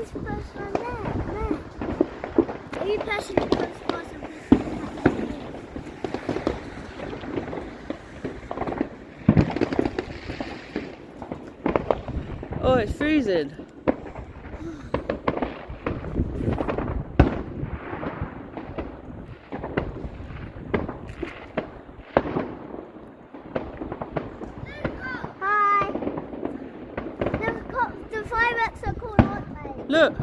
this first one there. Are you pressing it close fast and pressing it? Oh, it's freezing. Hi. The fireworks are cool, aren't they? Look.